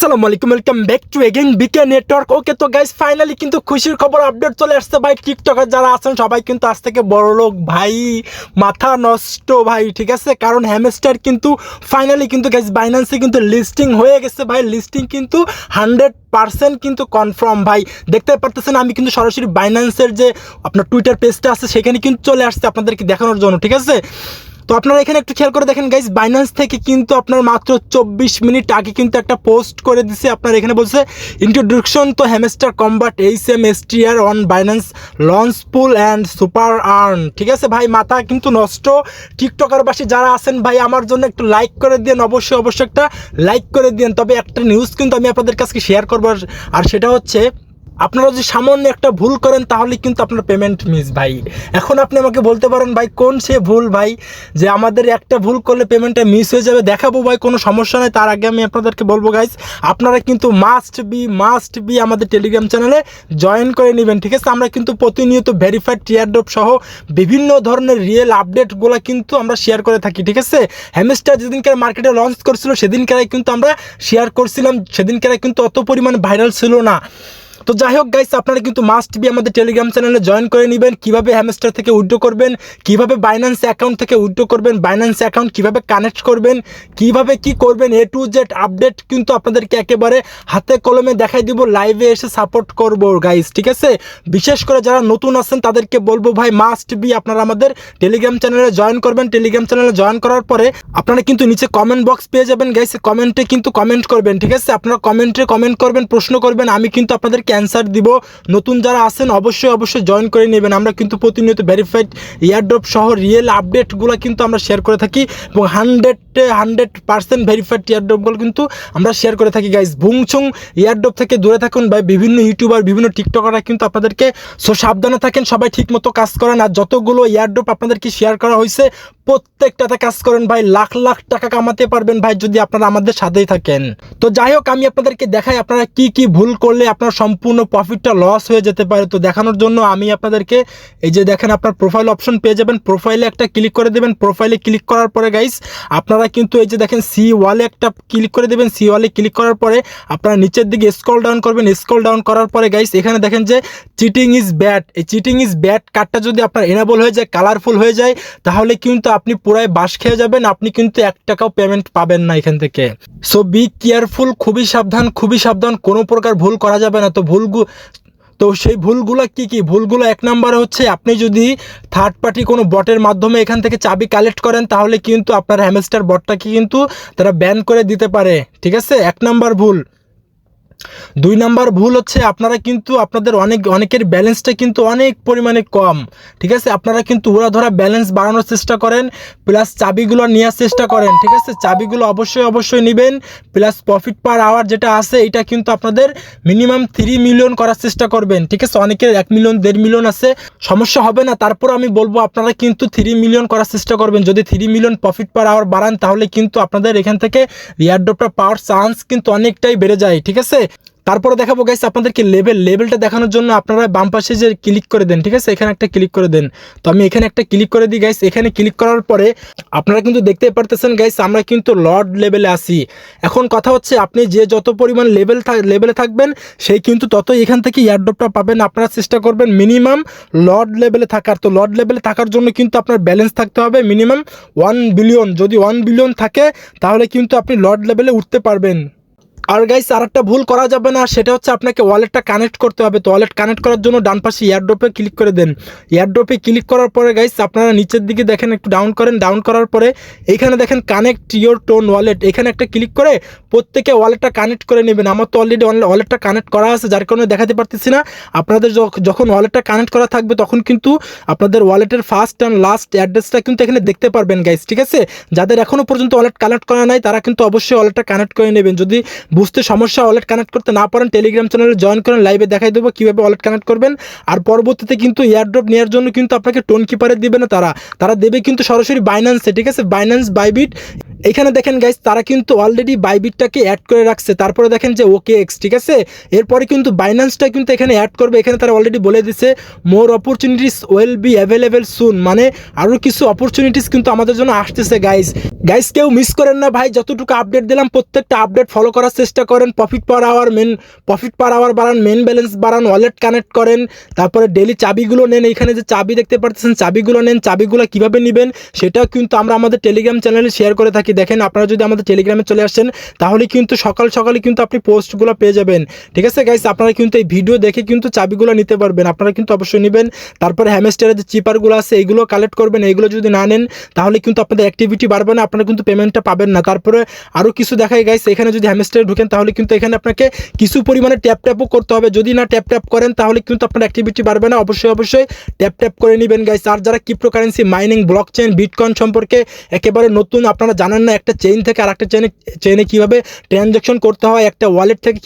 আসসালামু আলাইকুম, welcome back to again BK network. Okay, তো গাইস ফাইনালি কিন্তু খুশির খবর আপডেট চলে আসছে ভাই। টিকটকার যারা আছেন সবাই কিন্তু আজ থেকে বড় লোক ভাই, মাথা নষ্ট ভাই, ঠিক আছে। কারণ হ্যামস্টার কিন্তু ফাইনালি কিন্তু গাইস বাইন্যান্সে কিন্তু লিস্টিং হয়ে গেছে ভাই। লিস্টিং কিন্তু 100% কিন্তু কনফার্ম ভাই। দেখতে পারতেছেন আমি কিন্তু সরাসরি বাইন্যান্সের যে আপনার টুইটার পেজটা আছে সেখানে কিন্তু চলে আসছে আপনাদেরকে দেখানোর জন্য, ঠিক আছে। তো আপনারা এখানে একটু খেয়াল করে দেখেন গাইস, বাইন্যান্স থেকে কিন্তু আপনার মাত্র 24 মিনিট আগে কিন্তু একটা পোস্ট করে দিছে। আপনার এখানে বলছে ইন্ট্রোডাকশন তো hamster combat HMSTR on Binance launch pool and super earn, ঠিক আছে ভাই। মাথা কিন্তু নষ্ট। টিকটকারবাসী যারা আছেন ভাই আমার জন্য একটু লাইক করে দিন, অবশ্যই অবশ্যই একটা লাইক করে দিন। তবে একটা নিউজ কিন্তু আমি আপনাদের কাছে শেয়ার করবো, আর সেটা হচ্ছে আপনারা যদি সামান্য একটা ভুল করেন তাহলে কিন্তু আপনার পেমেন্ট মিস ভাই। এখন আপনি আমাকে বলতে পারেন ভাই কোন সে ভুল ভাই, যে আমাদের একটা ভুল করলে পেমেন্টটা মিস হয়ে যাবে। দেখাবো ভাই, কোনো সমস্যা নেই। তার আগে আমি আপনাদেরকে বলবো গাইস, আপনারা কিন্তু মাস্ট বি আমাদের টেলিগ্রাম চ্যানেলে জয়েন করে নেবেন, ঠিক আছে। আমরা কিন্তু প্রতিনিয়ত ভেরিফাইড টিয়ারড্রপ সহ বিভিন্ন ধরনের রিয়েল আপডেটগুলো কিন্তু আমরা শেয়ার করে থাকি, ঠিক আছে। হ্যামস্টার যেদিনকার মার্কেটে লঞ্চ করছিল সেদিনকারাই কিন্তু আমরা শেয়ার করছিলাম, সেদিনকারাই কিন্তু অত পরিমাণ ভাইরাল ছিল না। তো যাই হোক গাইস, আপনারা কিন্তু মাস্ট বি আমাদের টেলিগ্রাম চ্যানেলে জয়েন করে নেবেন। কীভাবে হ্যামস্টার থেকে উইথড্র করবেন, কীভাবে বাইন্যান্স অ্যাকাউন্ট থেকে উইথড্র করবেন, বাইন্যান্স অ্যাকাউন্ট কীভাবে কানেক্ট করবেন, কীভাবে কি করবেন, A to Z আপডেট কিন্তু আপনাদেরকে একেবারে হাতে কলমে দেখাই দিব, লাইভে এসে সাপোর্ট করবো গাইস, ঠিক আছে। বিশেষ করে যারা নতুন আছেন তাদেরকে বলবো ভাই মাস্ট বি আপনারা আমাদের টেলিগ্রাম চ্যানেলে জয়েন করবেন। টেলিগ্রাম চ্যানেলে জয়েন করার পরে আপনারা কিন্তু নিচে কমেন্ট বক্স পেয়ে যাবেন গাইস। কমেন্টে কিন্তু কমেন্ট করবেন, ঠিক আছে। আপনারা কমেন্টে কমেন্ট করবেন, প্রশ্ন করবেন, আমি কিন্তু আপনাদেরকে অ্যান্সার দিব। নতুন যারা আছেন অবশ্যই জয়েন করে নেবেন। আমরা কিন্তু প্রতিনিয়ত ভেরিফাইড ইয়ারড্রপ সহ রিয়েল আপডেটগুলো কিন্তু আমরা শেয়ার করে থাকি, এবং 100% ভেরিফাইড ইয়ারড্রপগুলো কিন্তু আমরা শেয়ার করে থাকি গাইস। ভুংছুং ইয়ারড্রপ থেকে দূরে থাকুন ভাই। বিভিন্ন ইউটিউবার, বিভিন্ন টিকটকাররা কিন্তু আপনাদেরকে সাবধানে থাকেন, সবাই ঠিক মতো কাজ করেন। আর যতগুলো ইয়ারড্রপ আপনাদেরকে শেয়ার করা হয়েছে প্রত্যেকটাতে কাজ করেন ভাই। লাখ লাখ টাকা কামাতে পারবেন ভাই যদি আপনারা আমাদের সাথেই থাকেন। তো যাই হোক, আমি আপনাদেরকে দেখাই আপনারা কি ভুল করলে আপনার সম্পূর্ণ প্রফিটটা লস হয়ে যেতে পারে। তো দেখানোর জন্য আমি আপনাদেরকে এই যে দেখেন, আপনার প্রোফাইল অপশন পেয়ে যাবেন। প্রোফাইলে একটা ক্লিক করে দেবেন। প্রোফাইলে ক্লিক করার পরে গাইস আপনারা কিন্তু এই যে দেখেন সি ওয়ালে একটা ক্লিক করে দেবেন। সি ওয়ালে ক্লিক করার পরে আপনারা নিচের দিকে স্ক্রল ডাউন করবেন। স্ক্রল ডাউন করার পরে গাইস এখানে দেখেন যে চিটিং ইজ ব্যাড, এই চিটিং ইজ ব্যাড কার্ডটা যদি আপনার এনেবল হয়ে যায়, কালারফুল হয়ে যায়, তাহলে কিন্তু আপনি পুরাই বাস খেয়ে যাবেন। আপনি কিন্তু 1 টাকাও পেমেন্ট পাবেন না এখান থেকে। সো বি কেয়ারফুল, খুবই সাবধান, কোনো প্রকার ভুল করা যাবে না। তো সেই ভুলগুলো কি ভুলগুলো 1 নম্বরে হচ্ছে আপনি যদি থার্ড পার্টি কোনো বটের মাধ্যমে এখান থেকে চাবি কালেক্ট করেন তাহলে কিন্তু আপনার হ্যামস্টার বটটাকে কিন্তু তারা ব্যান করে দিতে পারে, ঠিক আছে। 1 নম্বর ভুল। 2 নম্বর ভুল হচ্ছে আপনারা কিন্তু আপনাদের অনেকের ব্যালেন্সটা কিন্তু অনেক পরিমাণে কম, ঠিক আছে। আপনারা কিন্তু উড়াধরা ব্যালেন্স বাড়ানোর চেষ্টা করেন, প্লাস চাবিগুলো নেওয়ার চেষ্টা করেন, ঠিক আছে। চাবিগুলো অবশ্যই নেবেন। প্লাস প্রফিট পার আওয়ার যেটা আছে এটা কিন্তু আপনাদের মিনিমাম 3 মিলিয়ন করার চেষ্টা করবেন, ঠিক আছে। অনেকের 1 মিলিয়ন 1.5 মিলিয়ন আছে, সমস্যা হবে না। তারপর আমি বলবো আপনারা কিন্তু 3 মিলিয়ন করার চেষ্টা করবেন। যদি 3 মিলিয়ন প্রফিট পার আওয়ার বাড়ান তাহলে কিন্তু আপনাদের এখান থেকে এয়ারড্রপটা পাওয়ার চান্স কিন্তু অনেকটাই বেড়ে যায়, ঠিক আছে। তারপরে দেখাবো গাইস আপনাদেরকে লেভেলটা দেখানোর জন্য আপনারা বাম পাশে যে ক্লিক করে দেন, ঠিক আছে। এখানে একটা ক্লিক করে দেন। তো আমি এখানে একটা ক্লিক করে দিই গাইস। এখানে ক্লিক করার পরে আপনারা কিন্তু দেখতে পারতেছেন গাইস আমরা কিন্তু লর্ড লেভেলে আসি। এখন কথা হচ্ছে আপনি যে যত পরিমাণ লেভেলে থাকবেন সেই কিন্তু ততই এখান থেকে এয়ারড্রপটা পাবেন। আপনারা চেষ্টা করবেন মিনিমাম লর্ড লেভেলে থাকার। তো লর্ড লেভেলে থাকার জন্য কিন্তু আপনার ব্যালেন্স থাকতে হবে মিনিমাম 1 বিলিয়ন। যদি 1 বিলিয়ন থাকে তাহলে কিন্তু আপনি লর্ড লেভেলে উঠতে পারবেন। আর গাইস আরেকটা ভুল করা যাবে না, সেটা হচ্ছে আপনাকে ওয়ালেটটা কানেক্ট করতে হবে। তো ওয়ালেট কানেক্ট করার জন্য ডান পাশে এয়ারড্রপে ক্লিক করে দেন। এয়ারড্রপে ক্লিক করার পরে গাইস আপনারা নিচের দিকে দেখেন একটু ডাউন করেন। ডাউন করার পরে এইখানে দেখেন কানেক্ট ইয়োর টোন ওয়ালেট, এখানে একটা ক্লিক করে প্রত্যেকে ওয়ালেটটা কানেক্ট করে নেবেন। আমার তো অলরেডি ওয়ালেটটা কানেক্ট করা আছে, যার কারণে দেখাতে পারতেছি না। আপনাদের যখন ওয়ালেটটা কানেক্ট করা থাকবে তখন কিন্তু আপনাদের ওয়ালেটের ফার্স্ট অ্যান্ড লাস্ট অ্যাড্রেসটা কিন্তু এখানে দেখতে পারবেন গাইস, ঠিক আছে। যাদের এখনও পর্যন্ত ওয়ালেট কানেক্ট করা নাই তারা কিন্তু অবশ্যই ওয়ালেটটা কানেক্ট করে নেবেন। যদি বুঝতে সমস্যা ওয়ালেট কানেক্ট করতে না পারেন টেলিগ্রাম চ্যানেলে জয়েন করেন, লাইভে দেখাই দেবো কীভাবে ওয়ালেট কানেক্ট করবেন। আর পরবর্তীতে কিন্তু এয়ারড্রপ নেওয়ার জন্য কিন্তু আপনাকে টোন কিপারে দিবে না, তারা দেবে কিন্তু সরাসরি বাইন্যান্সে, ঠিক আছে। বাইন্যান্স, বাইবিট এখানে দেখেন গাইস তারা কিন্তু অলরেডি বাইবিটটাকে অ্যাড করে রাখছে, তারপরে দেখেন যে ওকে এক্স, ঠিক আছে। এরপরে কিন্তু বাইন্যান্সটা কিন্তু এখানে অ্যাড করবে, এখানে তারা অলরেডি বলে দিছে more opportunities will be available soon, মানে আরও কিছু অপরচুনিটিস কিন্তু আমাদের জন্য আসতেছে গাইস। কেউ মিস করেন না ভাই, যতটুকু আপডেট দিলাম প্রত্যেকটা আপডেট ফলো করার চেষ্টা করেন। প্রফিট পার আওয়ার বাড়ান, মেন ব্যালেন্স বাড়ান, ওয়ালেট কানেক্ট করেন, তারপরে ডেলি চাবিগুলো নেন। এইখানে যে চাবি দেখতে পাচ্ছেন চাবিগুলো নেন। চাবিগুলো কীভাবে নেবেন সেটাও কিন্তু আমরা আমাদের টেলিগ্রাম চ্যানেলে শেয়ার করে থাকি। দেখেন আপনারা যদি আমাদের টেলিগ্রামে চলে আসেন তাহলে কিন্তু সকালে কিন্তু আপনি পোস্টগুলো পেয়ে যাবেন, ঠিক আছে গাইস। আপনারা কিন্তু এই ভিডিও দেখে কিন্তু চাবিগুলো নিতে পারবেন, আপনারা কিন্তু অবশ্যই নেবেন। তারপরে হ্যামস্টারের যে চিপারগুলো আছে এইগুলো কালেক্ট করবেন, এইগুলো যদি না নেন তাহলে কিন্তু আপনাদের অ্যাক্টিভিটি বাড়বে না, আপনারা কিন্তু পেমেন্টটা পাবেন না। তারপরে আরও কিছু দেখাই গাইস, এখানে যদি হ্যামস্টারে ঢুকেন তাহলে কিন্তু এখানে আপনাকে কিছু পরিমাণে ট্যাপও করতে হবে, যদি না ট্যাপ করেন তাহলে কিন্তু আপনার অ্যাক্টিভিটি বাড়বে না। অবশ্যই ট্যাপ করে নেবেন গাইস। আর যারা ক্রিপ্টোকারেন্সি মাইনিং, ব্লকচেন, বিটকয়েন সম্পর্কে একেবারে নতুন, আপনারা জানেন না একটা চেইন থেকে আর একটা চেইনে কীভাবে ট্রানজ্যাকশন করতে হয়, একটা ওয়ালেট থেকে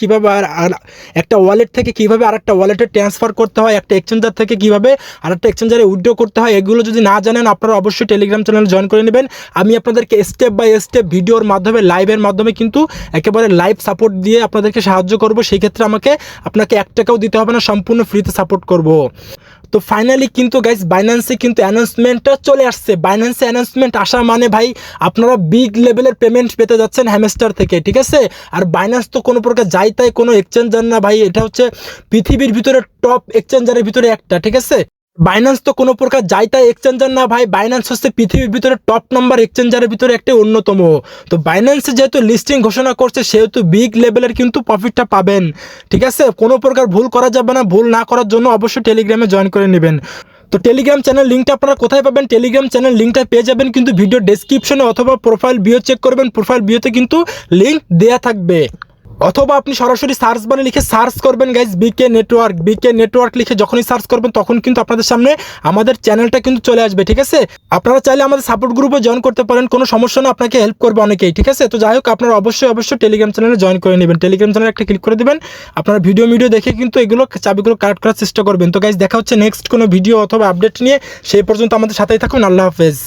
কীভাবে আর একটা ওয়ালেটে ট্রান্সফার করতে হয়, একটা এক্সচেঞ্জার থেকে কীভাবে আর একটা এক্সচেঞ্জারে উইথড্র করতে হয়, এগুলো যদি না জানেন আপনারা অবশ্যই টেলিগ্রাম চ্যানেলে জয়েন করে নেবেন। আমি আপনাদেরকে স্টেপ বাই স্টেপ ভিডিওর মাধ্যমে, লাইভের মাধ্যমে কিন্তু একেবারে লাইভ সাপোর্ট দিয়ে আপনাদেরকে সাহায্য করব। সেই ক্ষেত্রে আপনাকে 1 টাকাও দিতে হবে না, সম্পূর্ণ ফ্রিতে সাপোর্ট করব। তো ফাইনালি কিন্তু গাইস বাইন্যান্সে কিন্তু অ্যানাউন্সমেন্টটা চলে আসছে। বাইন্যান্সে অ্যানাউন্সমেন্ট আসা মানে ভাই আপনারা বিগ লেভেলের পেমেন্ট পেতে যাচ্ছেন হ্যামস্টার থেকে, ঠিক আছে। আর বাইন্যান্স তো কোনো প্রকার যাই তাই কোনো এক্সচেঞ্জার না ভাই, এটা হচ্ছে পৃথিবীর ভিতরে টপ এক্সচেঞ্জারের ভিতরে একটা, ঠিক আছে। বাইন্যান্স তো কোনো প্রকার যাই তাই এক্সচেঞ্জার না ভাই, বাইন্যান্স হচ্ছে পৃথিবীর ভিতরে টপ নাম্বার এক্সচেঞ্জারের ভিতরে একটা অন্যতম। তো বাইন্যান্সে যেহেতু লিস্টিং ঘোষণা করছে সেহেতু বিগ লেভেলের কিন্তু প্রফিটটা পাবেন, ঠিক আছে। কোনো প্রকার ভুল করা যাবে না, ভুল না করার জন্য অবশ্যই টেলিগ্রামে জয়েন করে নেবেন। তো টেলিগ্রাম চ্যানেল লিঙ্কটা আপনারা কোথায় পাবেন? টেলিগ্রাম চ্যানেল লিঙ্কটা পেয়ে যাবেন কিন্তু ভিডিও ডেসক্রিপশনে অথবা প্রোফাইল বিও চেক করবেন, প্রোফাইল বিওতে কিন্তু লিঙ্ক দেয়া থাকবে। অথবা আপনি সরাসরি সার্চ বারে লিখে সার্চ করবেন গাইজ বিকে নেটওয়ার্ক লিখে যখনই সার্চ করবেন তখন কিন্তু আপনাদের সামনে আমাদের চ্যানেলটা কিন্তু চলে আসবে, ঠিক আছে। আপনারা চাইলে আমাদের সাপোর্ট গ্রুপে জয়েন করতে পারেন, কোনো সমস্যা না, আপনাকে হেল্প করবে অনেকেই, ঠিক আছে। তো যাই হোক আপনারা অবশ্যই টেলিগ্রাম চ্যানেলে জয়েন করে নেবেন। টেলিগ্রাম চ্যানেলে একটা ক্লিক করে দেবেন, আপনারা ভিডিও দেখে কিন্তু এগুলো চাবিগুলো কালেক্ট করার চেষ্টা করবেন। তো গাইজ দেখা হচ্ছে নেক্সট কোনো ভিডিও অথবা আপডেট নিয়ে, সেই পর্যন্ত আমাদের সাথেই থাকুন। আল্লাহ হাফেজ।